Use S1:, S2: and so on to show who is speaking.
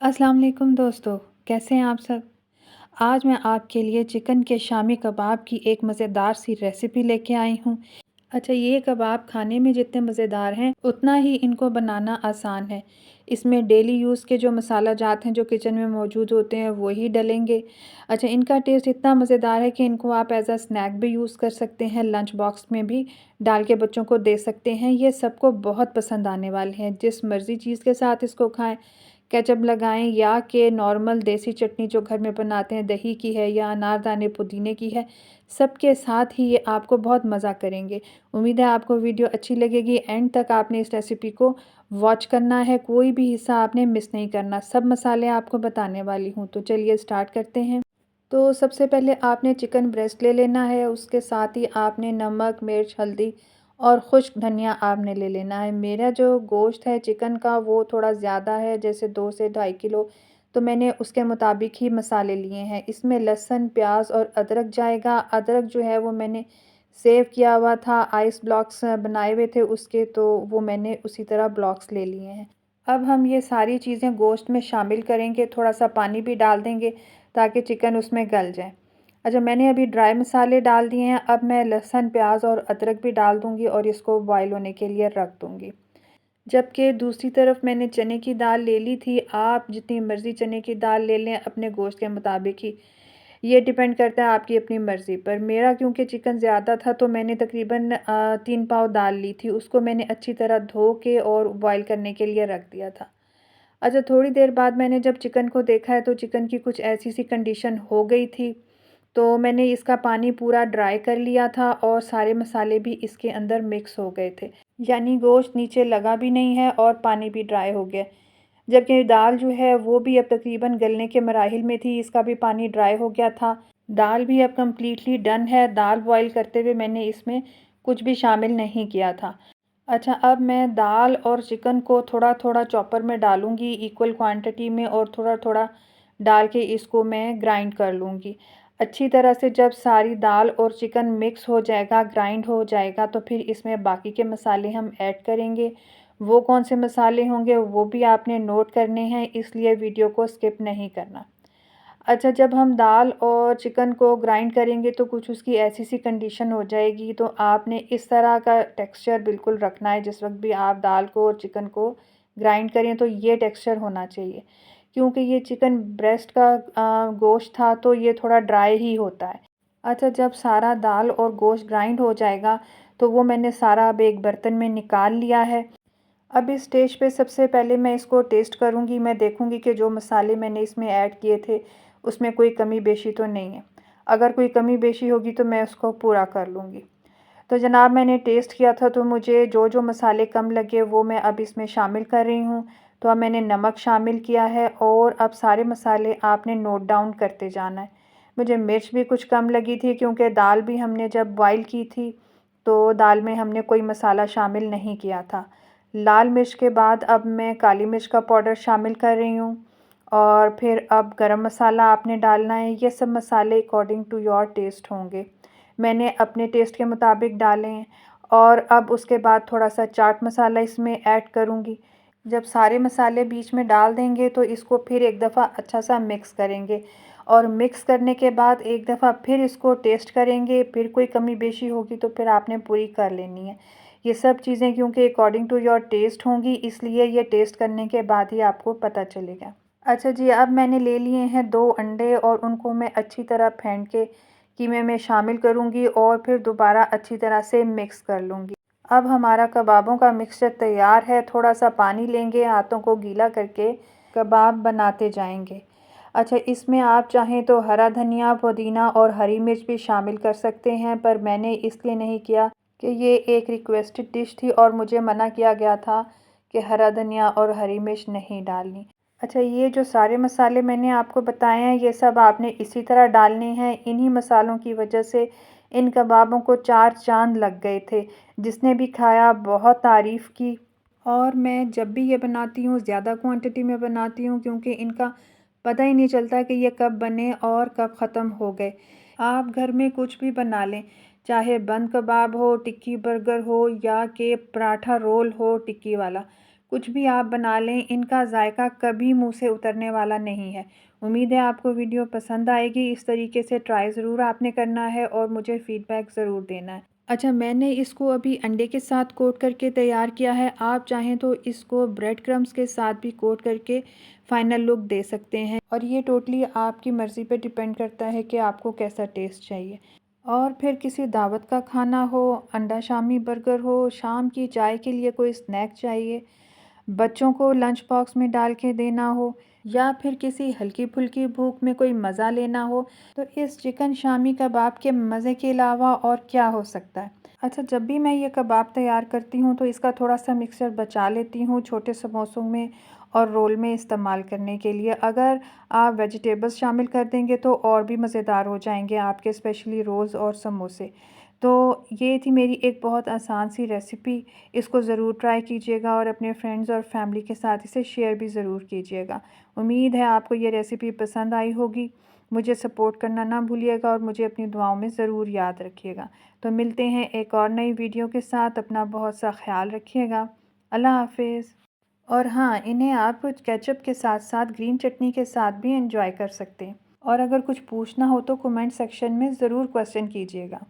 S1: अस्सलाम वालेकुम दोस्तों, कैसे हैं आप सब? आज मैं आपके लिए चिकन के शामी कबाब की एक मज़ेदार सी रेसिपी लेके आई हूँ। अच्छा, ये कबाब खाने में जितने मज़ेदार हैं, उतना ही इनको बनाना आसान है। इसमें डेली यूज़ के जो मसाला जात हैं, जो किचन में मौजूद होते हैं, वही डलेंगे। अच्छा, इनका टेस्ट इतना मज़ेदार है कि इनको आप एज़ अ स्नैक भी यूज़ कर सकते हैं, लंच बॉक्स में भी डाल के बच्चों को दे सकते हैं। ये सबको बहुत पसंद आने वाले हैं, जिस मर्ज़ी चीज़ के साथ इसको खाएँ। केचप लगाएँ या कि नॉर्मल देसी चटनी जो घर में बनाते हैं, दही की है या अनारदाने पुदीने की है, सबके साथ ही ये आपको बहुत मज़ा करेंगे। उम्मीद है आपको वीडियो अच्छी लगेगी। एंड तक आपने इस रेसिपी को वॉच करना है, कोई भी हिस्सा आपने मिस नहीं करना। सब मसाले आपको बताने वाली हूँ, तो चलिए स्टार्ट करते हैं। तो सबसे पहले आपने चिकन ब्रेस्ट ले लेना है, उसके साथ ही आपने नमक, मिर्च, हल्दी और खुश्क धनिया आपने ले लेना है। मेरा जो गोश्त है चिकन का वो थोड़ा ज़्यादा है, जैसे 2 से ढाई किलो, तो मैंने उसके मुताबिक ही मसाले लिए हैं। इसमें लहसुन, प्याज और अदरक जाएगा। अदरक जो है वो मैंने सेव किया हुआ था, आइस ब्लॉक्स बनाए हुए थे उसके, तो वो मैंने उसी तरह ब्लॉक्स ले लिए हैं। अब हम ये सारी चीज़ें गोश्त में शामिल करेंगे, थोड़ा-सा पानी भी डाल देंगे ताकि चिकन उसमें गल जाए। अच्छा, मैंने अभी ड्राई मसाले डाल दिए हैं, अब मैं लहसुन, प्याज और अदरक भी डाल दूँगी और इसको बॉयल होने के लिए रख दूँगी। जबकि दूसरी तरफ मैंने चने की दाल ले ली थी, आप जितनी मर्ज़ी चने की दाल ले लें अपने गोश्त के मुताबिक ही। ये डिपेंड करता है आपकी अपनी मर्ज़ी पर। मेरा क्योंकि चिकन ज़्यादा था तो मैंने तकरीबन 3 पाव दाल ली थी। उसको मैंने अच्छी तरह धो के और बॉयल करने के लिए रख दिया था। अच्छा, थोड़ी देर बाद मैंने जब चिकन को देखा है तो चिकन की कुछ ऐसी-सी कंडीशन हो गई थी, तो मैंने इसका पानी पूरा ड्राई कर लिया था और सारे मसाले भी इसके अंदर मिक्स हो गए थे। यानी गोश्त नीचे लगा भी नहीं है और पानी भी ड्राई हो गया। जबकि दाल जो है वो भी अब तकरीबन गलने के मराहिल में थी, इसका भी पानी ड्राई हो गया था। दाल भी अब कंप्लीटली डन है। दाल बॉयल करते हुए मैंने इसमें कुछ भी शामिल नहीं किया था। अच्छा, अब मैं दाल और चिकन को थोड़ा-थोड़ा चॉपर में डालूँगी इक्वल क्वांटिटी में और थोड़ा-थोड़ा डाल के इसको मैं ग्राइंड कर लूँगी। अच्छी तरह से जब सारी दाल और चिकन मिक्स हो जाएगा, ग्राइंड हो जाएगा, तो फिर इसमें बाकी के मसाले हम ऐड करेंगे। वो कौन से मसाले होंगे वो भी आपने नोट करने हैं, इसलिए वीडियो को स्किप नहीं करना। अच्छा, जब हम दाल और चिकन को ग्राइंड करेंगे तो कुछ उसकी ऐसी-सी कंडीशन हो जाएगी, तो आपने इस तरह का टेक्सचर बिल्कुल रखना है जिस वक़्त भी आप दाल को और चिकन को ग्राइंड करें तो ये टेक्सचर होना चाहिए। क्योंकि ये चिकन ब्रेस्ट का गोश्त था तो ये थोड़ा ड्राई ही होता है। अच्छा, जब सारा दाल और गोश्त ग्राइंड हो जाएगा तो वो मैंने सारा अब एक बर्तन में निकाल लिया है। अब इस स्टेज पे सबसे पहले मैं इसको टेस्ट करूँगी। मैं देखूँगी कि जो मसाले मैंने इसमें ऐड किए थे, उसमें कोई कमी बेशी तो नहीं है। अगर कोई कमी बेशी होगी तो मैं उसको पूरा कर लूँगी। तो जनाब, मैंने टेस्ट किया था तो मुझे जो-जो मसाले कम लगे वो मैं अब इसमें शामिल कर रही हूँ। तो अब मैंने नमक शामिल किया है और अब सारे मसाले आपने नोट डाउन करते जाना है। मुझे मिर्च भी कुछ कम लगी थी क्योंकि दाल भी हमने जब बॉयल की थी, तो दाल में हमने कोई मसाला शामिल नहीं किया था। लाल मिर्च के बाद अब मैं काली मिर्च का पाउडर शामिल कर रही हूँ और फिर अब गरम मसाला आपने डालना है। ये सब मसाले अकॉर्डिंग टू योर टेस्ट होंगे। मैंने अपने टेस्ट के मुताबिक डाले हैं और अब उसके बाद थोड़ा-सा चाट मसाला इसमें ऐड करूँगी। जब सारे मसाले बीच में डाल देंगे तो इसको फिर एक दफ़ा अच्छा-सा मिक्स करेंगे और मिक्स करने के बाद एक दफ़ा फिर इसको टेस्ट करेंगे। फिर कोई कमी बेशी होगी तो फिर आपने पूरी कर लेनी है। ये सब चीज़ें क्योंकि अकॉर्डिंग टू योर टेस्ट होंगी, इसलिए ये टेस्ट करने के बाद ही आपको पता चलेगा। अच्छा जी, अब मैंने ले लिए हैं 2 अंडे और उनको मैं अच्छी तरह फेंट के कीमे में शामिल करूँगी और फिर दोबारा अच्छी तरह से मिक्स कर लूँगी। अब हमारा कबाबों का मिक्सचर तैयार है। थोड़ा-सा पानी लेंगे, हाथों को गीला करके कबाब बनाते जाएँगे। अच्छा, इसमें आप चाहें तो हरा धनिया, पुदीना और हरी मिर्च भी शामिल कर सकते हैं, पर मैंने इसलिए नहीं किया कि ये एक रिक्वेस्टेड डिश थी और मुझे मना किया गया था कि हरा धनिया और हरी मिर्च नहीं डालनी। अच्छा, ये जो सारे मसाले मैंने आपको बताए हैं, ये सब आपने इसी तरह डालने हैं। इन्हीं मसालों की वजह से इन कबाबों को 4 चाँद लग गए थे। जिसने भी खाया बहुत तारीफ़ की। और मैं जब भी ये बनाती हूँ ज़्यादा क्वांटिटी में बनाती हूँ क्योंकि इनका पता ही नहीं चलता कि ये कब बने और कब ख़त्म हो गए। आप घर में कुछ भी बना लें, चाहे बंद कबाब हो, टिक्की बर्गर हो या कि पराठा रोल हो टिक्की वाला, कुछ भी आप बना लें, इनका जायका कभी मुंह से उतरने वाला नहीं है। उम्मीद है आपको वीडियो पसंद आएगी। इस तरीके से ट्राई ज़रूर आपने करना है और मुझे फ़ीडबैक ज़रूर देना है। अच्छा, मैंने इसको अभी अंडे के साथ कोट करके तैयार किया है। आप चाहें तो इसको ब्रेड क्रम्स के साथ भी कोट करके फ़ाइनल लुक दे सकते हैं, और ये टोटली आपकी मर्ज़ी पे डिपेंड करता है कि आपको कैसा टेस्ट चाहिए। और फिर किसी दावत का खाना हो, अंडा शामी बर्गर हो, शाम की चाय के लिए कोई स्नैक चाहिए, बच्चों को लंच बॉक्स में डाल के देना हो, या फिर किसी हल्की-फुल्की भूख में कोई मज़ा लेना हो, तो इस चिकन शामी कबाब के मज़े के अलावा और क्या हो सकता है। अच्छा, जब भी मैं ये कबाब तैयार करती हूँ तो इसका थोड़ा-सा मिक्सचर बचा लेती हूँ छोटे समोसों में और रोल में इस्तेमाल करने के लिए। अगर आप वेजिटेबल्स शामिल कर देंगे तो और भी मज़ेदार हो जाएँगे आपके स्पेशली रोल्स और समोसे। तो ये थी मेरी एक बहुत आसान सी रेसिपी। इसको ज़रूर ट्राई कीजिएगा और अपने फ्रेंड्स और फैमिली के साथ इसे शेयर भी ज़रूर कीजिएगा। उम्मीद है आपको ये रेसिपी पसंद आई होगी। मुझे सपोर्ट करना ना भूलिएगा और मुझे अपनी दुआओं में ज़रूर याद रखिएगा। तो मिलते हैं एक और नई वीडियो के साथ। अपना बहुत सा ख्याल रखिएगा। अल्लाह हाफ़िज़। और हाँ, इन्हें आप केचप के साथ-साथ ग्रीन चटनी के साथ भी एंजॉय कर सकते हैं। और अगर कुछ पूछना हो तो कमेंट सेक्शन में ज़रूर क्वेश्चन कीजिएगा।